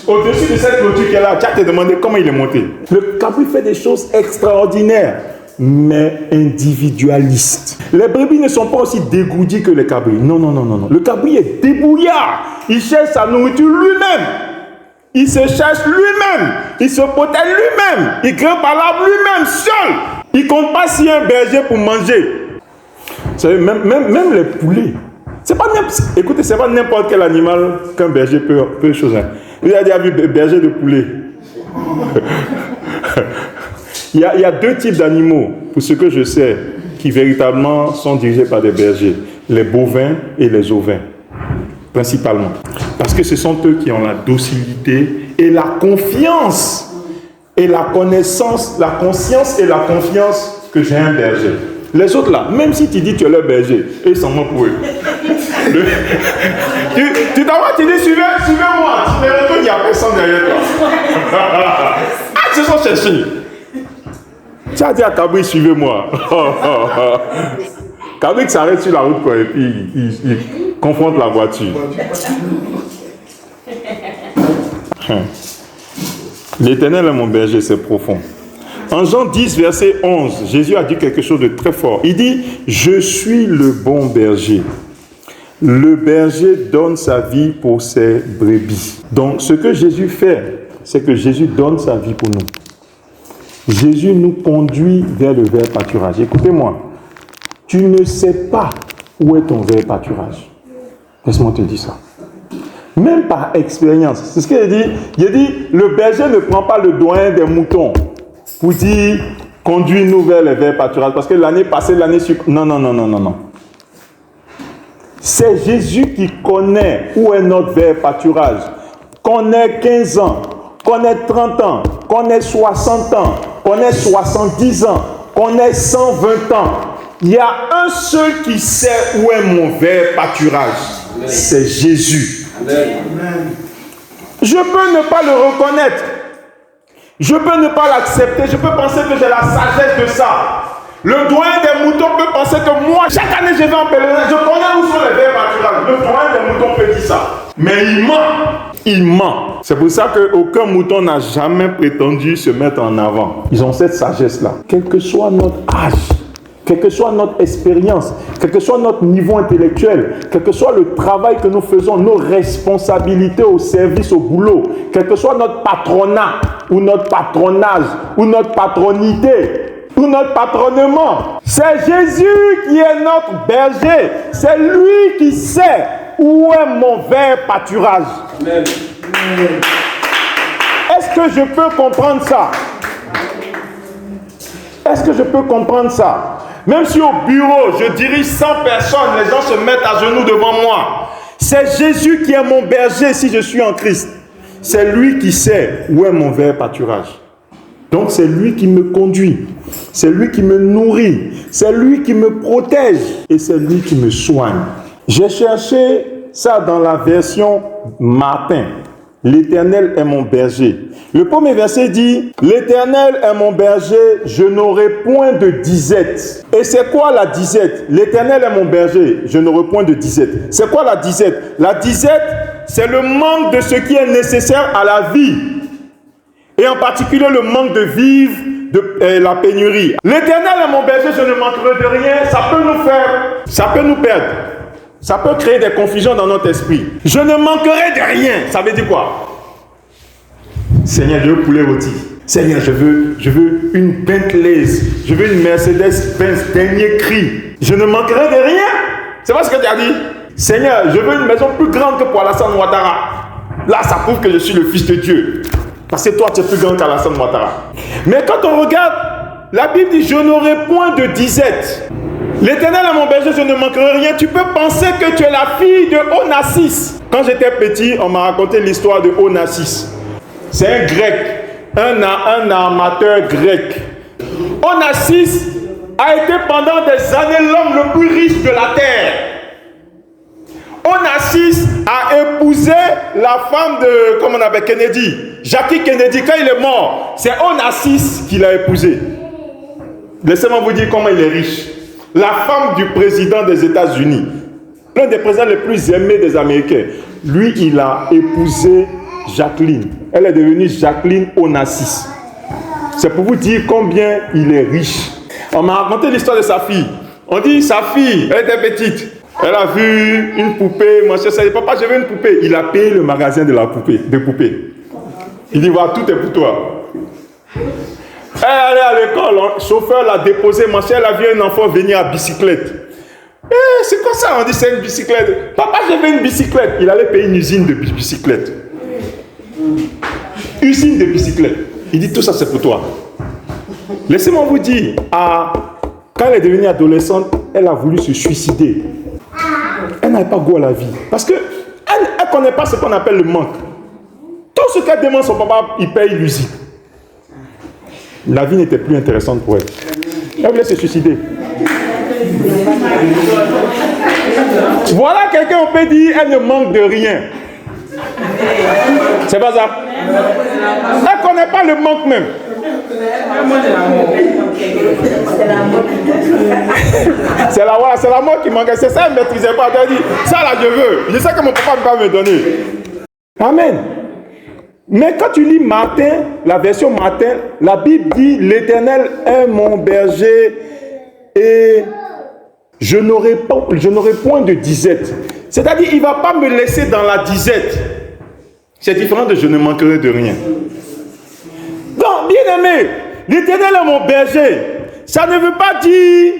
au-dessus de cette clôture qui est là. Tu as te demandé comment il est monté. Le cabri fait des choses extraordinaires, mais individualistes. Les brebis ne sont pas aussi dégourdis que les cabris. Non. Le cabri est débrouillard. Il cherche sa nourriture lui-même. Il se cherche lui-même, il se protège lui-même, il grimpe à l'arbre lui-même, seul. Il ne compte pas s'il y a un berger pour manger. Vous savez, même les poulets, Écoutez, c'est pas n'importe quel animal qu'un berger peut choisir. Vous avez déjà vu berger de poulet. Il y a deux types d'animaux, pour ce que je sais, qui véritablement sont dirigés par des bergers. Les bovins et les ovins, principalement. Parce que ce sont eux qui ont la docilité et la confiance et la connaissance, la conscience et la confiance que j'ai un berger. Les autres là, même si tu dis que tu es leur berger, eux ils s'en vont pour eux. Tu t'envoies, tu dis suivez-moi. Tu te retournes, il n'y a personne derrière toi. Ah, ils se sont cherchés. Tu as dit à Kabri, suivez-moi. Kabri s'arrête sur la route quoi, et puis il confronte la voiture. L'Éternel est mon berger, c'est profond. En Jean 10, verset 11, Jésus a dit quelque chose de très fort. Il dit, je suis le bon berger. Le berger donne sa vie pour ses brebis. Donc, ce que Jésus fait, c'est que Jésus donne sa vie pour nous. Jésus nous conduit vers le vert pâturage. Écoutez-moi, tu ne sais pas où est ton vert pâturage. Laisse-moi te dire ça. Même par expérience. C'est ce qu'il a dit. Il a dit, le berger ne prend pas le doyen des moutons pour dire, conduis-nous vers le vert pâturage. Parce que l'année passée, l'année suivante... Non. C'est Jésus qui connaît où est notre vert pâturage. Qu'on ait 15 ans, qu'on ait 30 ans, qu'on ait 60 ans, qu'on ait 70 ans, qu'on ait 120 ans. Il y a un seul qui sait où est mon vert pâturage. C'est Jésus. Amen. Je peux ne pas le reconnaître. Je peux ne pas l'accepter. Je peux penser que j'ai la sagesse de ça. Le doyen des moutons peut penser que moi, chaque année, je vais en pèlerinage. Je connais où sont les verts pâturages. Le doyen des moutons peut dire ça. Mais il ment. Il ment. C'est pour ça qu'aucun mouton n'a jamais prétendu se mettre en avant. Ils ont cette sagesse-là. Quel que soit notre âge, quelle que soit notre expérience, quel que soit notre niveau intellectuel, quel que soit le travail que nous faisons, nos responsabilités au service, au boulot, quel que soit notre patronat, ou notre patronage, ou notre patronité, ou notre patronnement, c'est Jésus qui est notre berger. C'est lui qui sait où est mon vert pâturage. Amen. Est-ce que je peux comprendre ça? Est-ce que je peux comprendre ça? Même si au bureau, je dirige 100 personnes, les gens se mettent à genoux devant moi. C'est Jésus qui est mon berger si je suis en Christ. C'est lui qui sait où est mon vert pâturage. Donc c'est lui qui me conduit. C'est lui qui me nourrit. C'est lui qui me protège. Et c'est lui qui me soigne. J'ai cherché ça dans la version Martin. L'Éternel est mon berger. Le premier verset dit, l'Éternel est mon berger, je n'aurai point de disette. Et c'est quoi la disette? L'Éternel est mon berger, je n'aurai point de disette. C'est quoi la disette? La disette, c'est le manque de ce qui est nécessaire à la vie. Et en particulier le manque de vivre, la pénurie. L'Éternel est mon berger, je ne manquerai de rien. Ça peut nous perdre. Ça peut créer des confusions dans notre esprit. Je ne manquerai de rien. Ça veut dire quoi? Seigneur, je veux poulet rôti. Seigneur, je veux une Bentley. Je veux une Mercedes-Benz dernier cri. Je ne manquerai de rien. C'est pas ce que tu as dit? Seigneur, je veux une maison plus grande que pour Alassane Ouattara. Là, ça prouve que je suis le fils de Dieu. Parce que toi, tu es plus grand qu'Alassane Ouattara. Mais quand on regarde, la Bible dit, je n'aurai point de disette. L'Éternel est mon berger, je ne manquerai rien. Tu peux penser que tu es la fille de Onassis. Quand j'étais petit, on m'a raconté l'histoire de Onassis. C'est un grec, un armateur grec. Onassis a été pendant des années l'homme le plus riche de la terre. Onassis a épousé la femme de, comment on appelle, Kennedy. Jackie Kennedy, quand il est mort, c'est Onassis qui l'a épousé. Laissez-moi vous dire comment il est riche. La femme du président des États-Unis, l'un des présidents les plus aimés des Américains, lui, il a épousé Jacqueline. Elle est devenue Jacqueline Onassis. C'est pour vous dire combien il est riche. On m'a raconté l'histoire de sa fille. On dit, sa fille, elle était petite. Elle a vu une poupée. Mon cher, elle dit, papa, je veux une poupée. Il a payé le magasin de la poupée, des poupées. Il dit, voilà, tout est pour toi. Elle est allée à l'école, le chauffeur l'a déposé. Mon cher, elle a vu un enfant venir à bicyclette. C'est quoi ça? On dit c'est une bicyclette. Papa, j'avais une bicyclette. Il allait payer une usine de bicyclettes. Usine de bicyclettes. Il dit tout ça c'est pour toi. Laissez-moi vous dire, quand elle est devenue adolescente, elle a voulu se suicider. Elle n'avait pas goût à la vie. Parce qu'elle ne connaît pas ce qu'on appelle le manque. Tout ce qu'elle demande, son papa, il paye l'usine. La vie n'était plus intéressante pour elle. Elle voulait se suicider. Voilà quelqu'un, on peut dire, elle ne manque de rien. C'est pas ça. Elle ne connaît pas le manque même. C'est la mort qui manquait. C'est ça, elle ne maîtrisait pas. Elle dit, ça là, je veux. Je sais que mon papa ne peut pas me donner. Amen. Mais quand tu lis Martin, la version Martin, la Bible dit, l'Éternel est mon berger et je n'aurai point de disette. C'est-à-dire, il ne va pas me laisser dans la disette. C'est différent de je ne manquerai de rien. Donc, bien aimé, l'Éternel est mon berger. Ça ne veut pas dire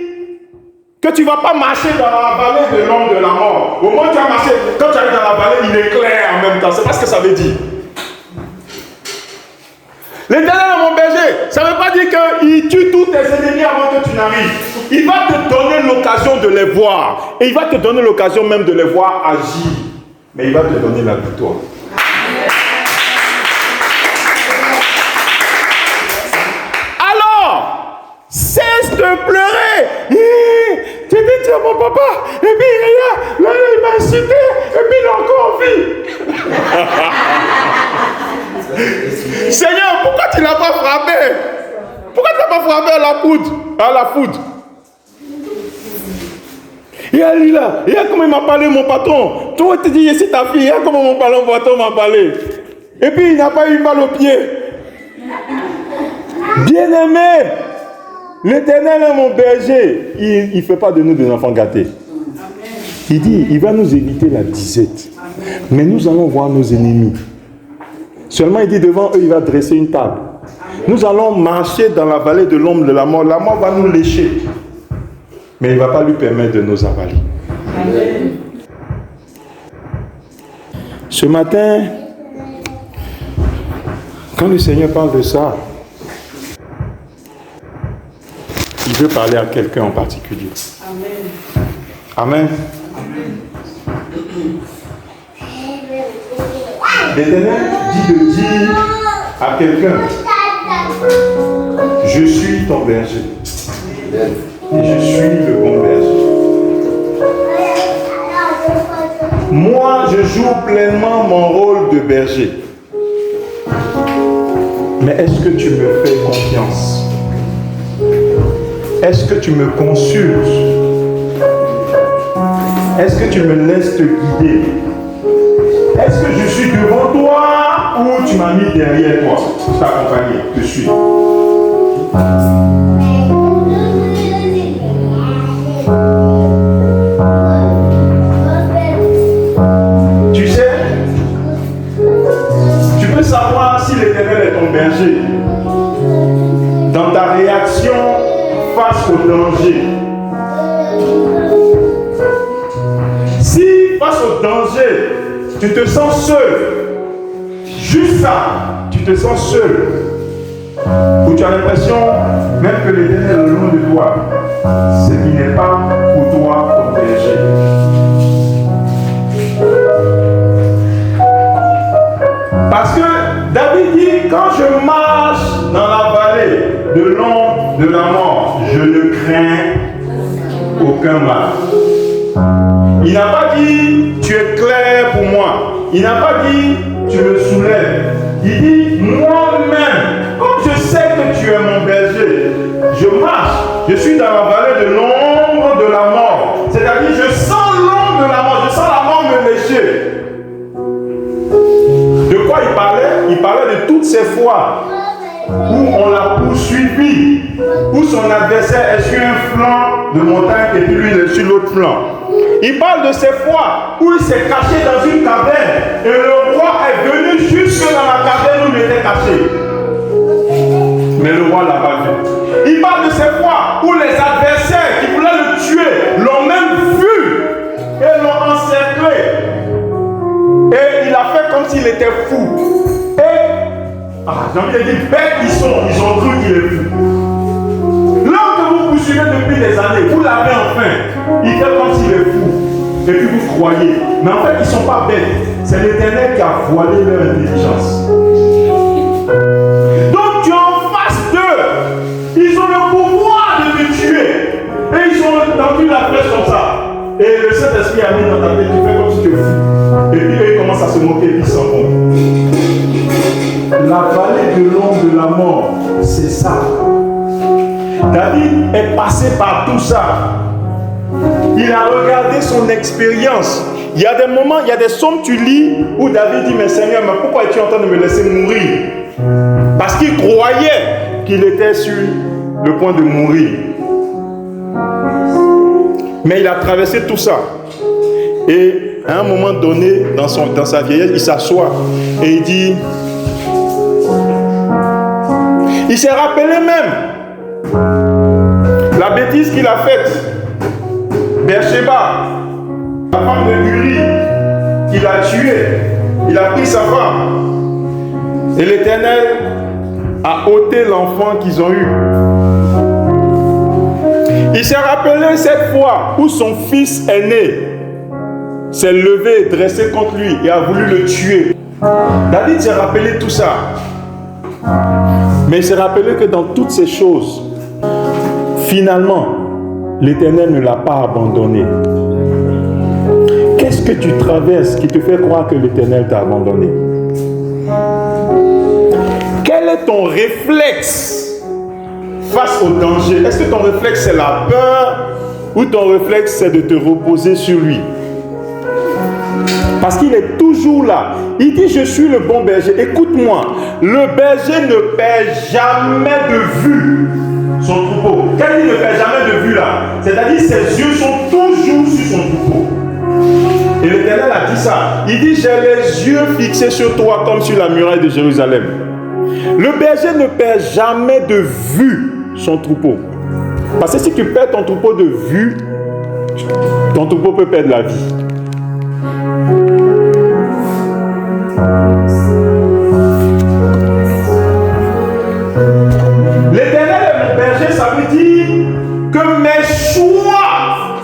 que tu ne vas pas marcher dans la vallée de l'ombre de la mort. Au moins, tu vas marcher. Quand tu arrives dans la vallée, il éclaire en même temps. C'est pas ce que ça veut dire. L'Éternel est mon berger. Ça ne veut pas dire qu'il tue tous tes ennemis avant que tu n'arrives. Il va te donner l'occasion de les voir. Et il va te donner l'occasion même de les voir agir. Mais il va te donner la victoire. Alors, cesse de pleurer. Tu dis à mon papa. Et puis là, il m'a insulté. Et puis il est encore en vie. Seigneur, pourquoi tu ne l'as pas frappé? Pourquoi tu n'as pas frappé à la foudre? Et elle est là. Et comment il m'a parlé, mon patron. Toi, tu dis, c'est ta fille. Et comment mon patron m'a parlé. Et puis, il n'a pas eu mal au pied. Bien-aimé, l'Éternel est mon berger. Il ne fait pas de nous des enfants gâtés. Il dit, il va nous éviter la disette. Mais nous allons voir nos ennemis. Seulement, il dit, devant eux, il va dresser une table. Nous allons marcher dans la vallée de l'ombre de la mort. La mort va nous lécher. Mais il ne va pas lui permettre de nous avaler. Amen. Ce matin, quand le Seigneur parle de ça, il veut parler à quelqu'un en particulier. Amen. Amen. L'Éternel dit de dire à quelqu'un, je suis ton berger. Et je suis le bon berger. Moi, je joue pleinement mon rôle de berger. Mais est-ce que tu me fais confiance? Est-ce que tu me consultes? Est-ce que tu me laisses te guider? Est-ce que je suis devant toi ou tu m'as mis derrière toi? T'accompagner, te suivre. Tu sais, tu peux savoir si l'Éternel est ton berger dans ta réaction face au danger. Si face au danger, tu te sens seul, juste ça, tu te sens seul, où tu as l'impression même que l'Éternel est loin de toi, ce qui n'est pas pour toi ton berger. Parce que David dit, quand je marche dans la vallée de l'ombre de la mort, je ne crains aucun mal. Il n'a pas dit, tu es clair pour moi. Il n'a pas dit, tu me soulèves. Il dit, moi-même, comme je sais que tu es mon berger, je marche, je suis dans la vallée de l'ombre de la mort. C'est-à-dire, je sens l'ombre de la mort, je sens la mort me lécher. De quoi il parlait? Il parlait de toutes ces fois où on l'a poursuivi, où son adversaire est sur un flanc de montagne et puis lui il est sur l'autre flanc. Il parle de ces fois où il s'est caché dans une caverne et le roi est venu jusque dans la caverne où il était caché. Mais le roi l'a pas vu. Il parle de ces fois où les adversaires qui voulaient le tuer l'ont même encerclé. Et il a fait comme s'il était fou. Et, j'ai envie de dire, bêtes ils ont cru qu'il est fou. L'homme que vous poursuivez depuis des années, vous l'avez enfin. Il fait comme s'il est fou. Et puis vous croyez. Mais en fait, ils ne sont pas bêtes. C'est l'Éternel qui a voilé leur intelligence. Donc tu es en face d'eux. Ils ont le pouvoir de te tuer. Et ils ont tendu la flèche comme ça. Et le Saint-Esprit a mis dans ta tête, tu fais comme si tu es fou. Et puis eux, ils commencent à se moquer, puis ils s'en vont. La vallée de l'ombre de la mort, c'est ça. David est passé par tout ça. Il a regardé son expérience. Il y a des moments, il y a des psaumes tu lis où David dit, mais Seigneur, mais pourquoi es-tu en train de me laisser mourir? Parce qu'il croyait qu'il était sur le point de mourir. Mais il a traversé tout ça. Et à un moment donné, dans sa vieillesse, il s'assoit et il dit, il s'est rappelé même la bêtise qu'il a faite. Bathsheba, la femme de Uri, qu'il a tuée, il a pris sa femme. Et l'Éternel a ôté l'enfant qu'ils ont eu. Il s'est rappelé cette fois où son fils aîné s'est levé et dressé contre lui et a voulu le tuer. David s'est rappelé tout ça. Mais il s'est rappelé que dans toutes ces choses, finalement, l'Éternel ne l'a pas abandonné. Qu'est-ce que tu traverses qui te fait croire que l'Éternel t'a abandonné? Quel est ton réflexe face au danger? Est-ce que ton réflexe c'est la peur ou ton réflexe c'est de te reposer sur lui? Parce qu'il est toujours là. Il dit, je suis le bon berger. Écoute-moi, le berger ne perd jamais de vue son troupeau. Quand il ne perd jamais de vue là, c'est-à-dire ses yeux sont toujours sur son troupeau. Et l'Éternel a dit ça. Il dit, j'ai les yeux fixés sur toi comme sur la muraille de Jérusalem. Le berger ne perd jamais de vue son troupeau. Parce que si tu perds ton troupeau de vue, ton troupeau peut perdre la vie. L'Éternel est mon berger, ça veut dire que mes choix,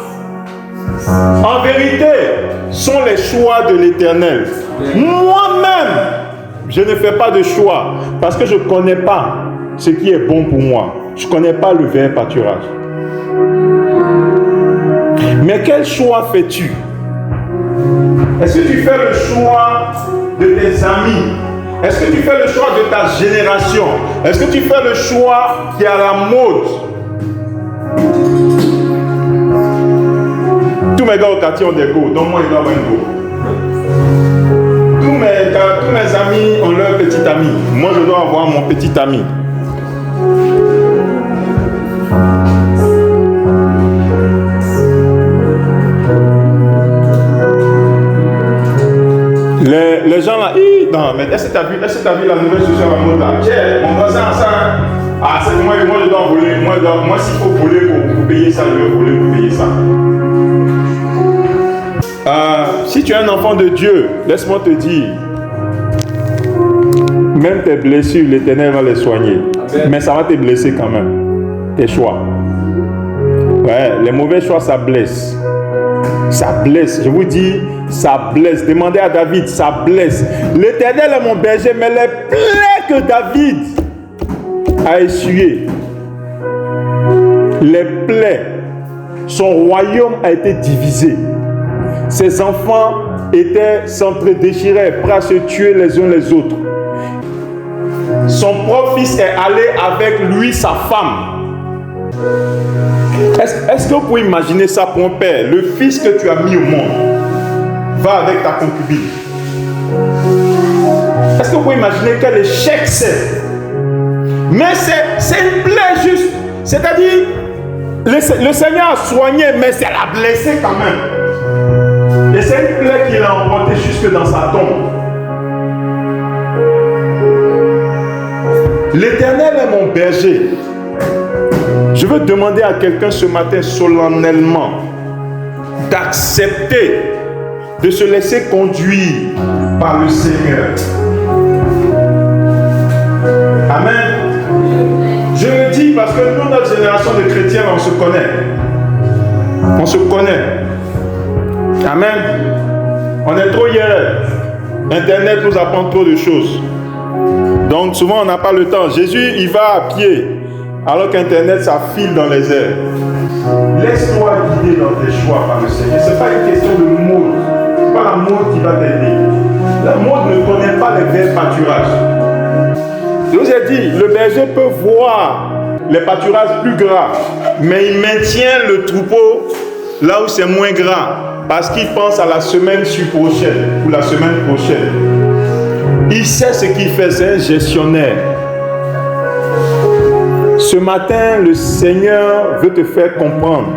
en vérité, sont les choix de l'Éternel. Moi-même, je ne fais pas de choix parce que je ne connais pas ce qui est bon pour moi. Je ne connais pas le vrai pâturage. Mais quel choix fais-tu? Est-ce que tu fais le choix de tes amis? Est-ce que tu fais le choix de ta génération? Est-ce que tu fais le choix qui est à la mode? Tous mes gars au quartier ont des go, donc moi, il doit avoir un go. Tous mes amis ont leur petit ami. Moi, je dois avoir mon petit ami. Les gens là, non, mais est-ce que tu as vu la nouvelle social à mode là? Tiens, mon voisin, ça. Ah, c'est moi je dois voler. Moi s'il faut voler pour payer ça, je vais voler pour payer ça. Si tu es un enfant de Dieu, laisse-moi te dire, même tes blessures, l'Éternel va les soigner. Mais ça va te blesser quand même. Tes choix. Ouais, les mauvais choix, ça blesse. Ça blesse, je vous dis, ça blesse. Demandez à David, ça blesse. L'Éternel est mon berger, mais les plaies que David a essuyées, les plaies, son royaume a été divisé. Ses enfants étaient s'entre-déchiraient, prêts à se tuer les uns les autres. Son propre fils est allé avec lui, sa femme. Est-ce que vous pouvez imaginer ça pour un père? Le fils que tu as mis au monde va avec ta concubine. Est-ce que vous pouvez imaginer quel échec c'est? Mais c'est une plaie juste. C'est-à-dire, le Seigneur a soigné, mais c'est l'a blessé quand même. Et c'est une plaie qu'il a emportée jusque dans sa tombe. L'Éternel est mon berger. Je veux demander à quelqu'un ce matin solennellement d'accepter de se laisser conduire par le Seigneur. Amen. Je le dis parce que nous, notre génération de chrétiens, on se connaît. On se connaît. Amen. On est trop hier. Internet nous apprend trop de choses. Donc souvent on n'a pas le temps. Jésus il va à pied alors qu'Internet ça file dans les airs. Laisse-toi guider dans tes choix par le Seigneur. Ce n'est pas une question de mode. Ce n'est pas la mode qui va t'aider. La mode ne connaît pas les verts pâturages. Je vous ai dit, le berger peut voir les pâturages plus gras, mais il maintient le troupeau là où c'est moins gras, parce qu'il pense à la semaine prochaine ou la semaine prochaine. Il sait ce qu'il fait, c'est un gestionnaire. Ce matin, le Seigneur veut te faire comprendre.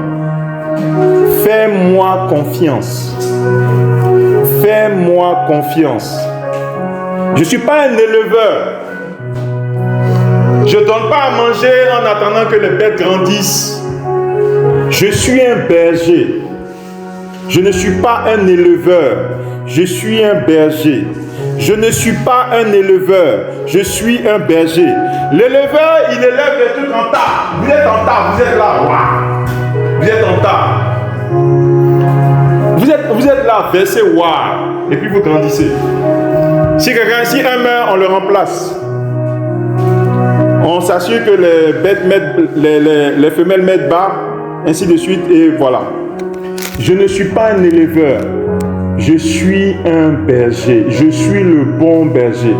Fais-moi confiance. Fais-moi confiance. Je ne suis pas un éleveur. Je ne donne pas à manger en attendant que les bêtes grandissent. Je suis un berger. Je ne suis pas un éleveur. Je suis un berger. Je ne suis pas un éleveur. Je suis un berger. L'éleveur, il élève les trucs en tas. Vous êtes en tas, vous êtes là. Wow. Vous êtes en tas. Vous êtes là, versé, wow. Et puis vous grandissez. Si un meurt, on le remplace. On s'assure que les bêtes mettent, les femelles mettent bas, ainsi de suite, et voilà. Je ne suis pas un éleveur. Je suis un berger. Je suis le bon berger.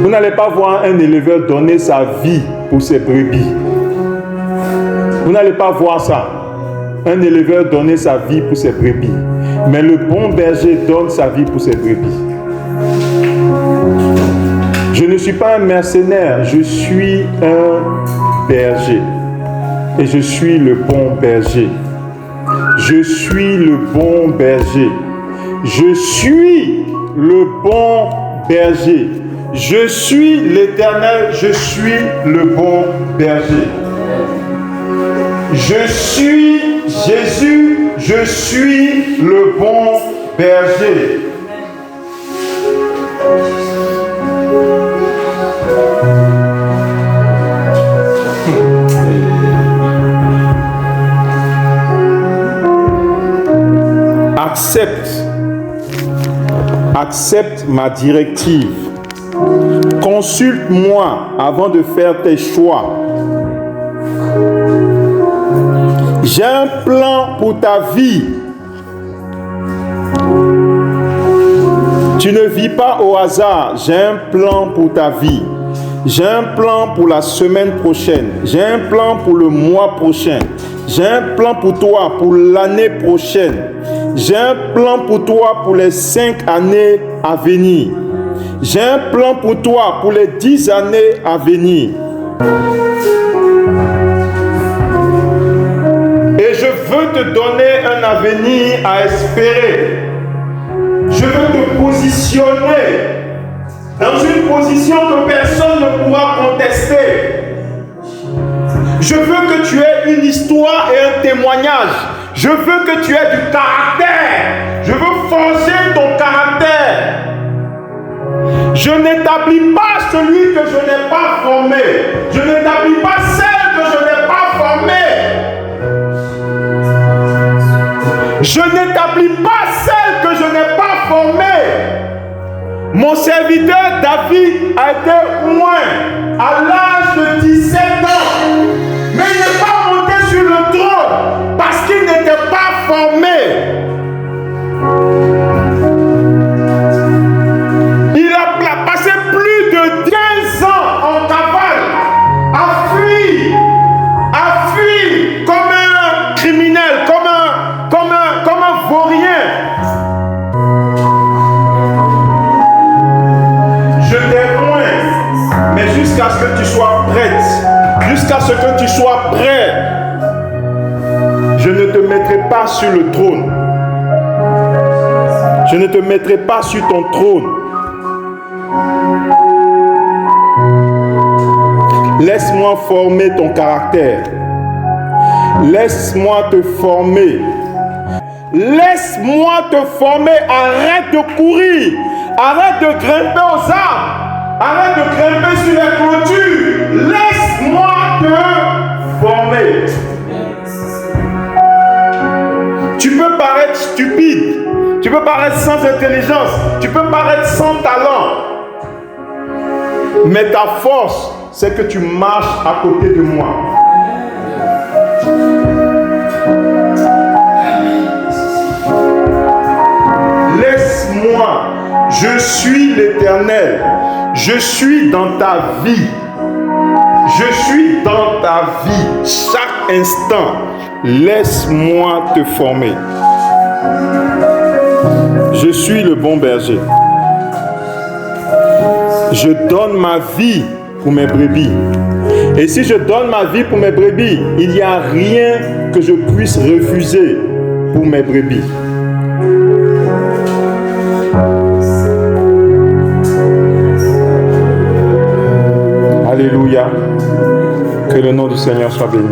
Vous n'allez pas voir un éleveur donner sa vie pour ses brebis. Vous n'allez pas voir ça. Un éleveur donner sa vie pour ses brebis. Mais le bon berger donne sa vie pour ses brebis. Je ne suis pas un mercenaire. Je suis un berger. Et je suis le bon berger. Je suis le bon berger. Je suis le bon berger. Je suis l'Éternel. Je suis le bon berger. Je suis Jésus. Je suis le bon berger. Accepte ma directive. Consulte-moi avant de faire tes choix. J'ai un plan pour ta vie. Tu ne vis pas au hasard. J'ai un plan pour ta vie. J'ai un plan pour la semaine prochaine. J'ai un plan pour le mois prochain. J'ai un plan pour toi pour l'année prochaine. J'ai un plan pour toi pour les 5 années à venir. J'ai un plan pour toi pour les 10 années à venir. Et je veux te donner un avenir à espérer. Je veux te positionner dans une position que personne ne pourra contester. Je veux que tu aies une histoire et un témoignage. Je veux que tu aies du caractère. Je veux forger ton caractère. Je n'établis pas celui que je n'ai pas formé. Je n'établis pas celle que je n'ai pas formée. Je n'établis pas celle que je n'ai pas formée. Mon serviteur David a été oint à l'âge de 17 ans. Mais il n'est pas monté sur le trône parce qu'il n'était pas formé. Il a passé plus de 15 ans en cavale, à fuir comme un criminel, comme un vaurien. Je t'ai oint, mais jusqu'à ce que tu sois prête, jusqu'à ce que tu sois prêt, je ne te mettrai pas sur le trône. Je ne te mettrai pas sur ton trône. Laisse-moi former ton caractère. Laisse-moi te former. Laisse-moi te former. Arrête de courir. Arrête de grimper aux arbres. Arrête de grimper sur les clôtures. Laisse-moi te former. Tu peux paraître stupide. Tu peux paraître sans intelligence. Tu peux paraître sans talent. Mais ta force, c'est que tu marches à côté de moi. Laisse-moi. Je suis l'Éternel. Je suis dans ta vie. Je suis dans ta vie. Chaque instant, laisse-moi te former. Je suis le bon berger. Je donne ma vie pour mes brebis. Et si je donne ma vie pour mes brebis, il n'y a rien que je puisse refuser pour mes brebis. Alléluia. Que le nom du Seigneur soit béni.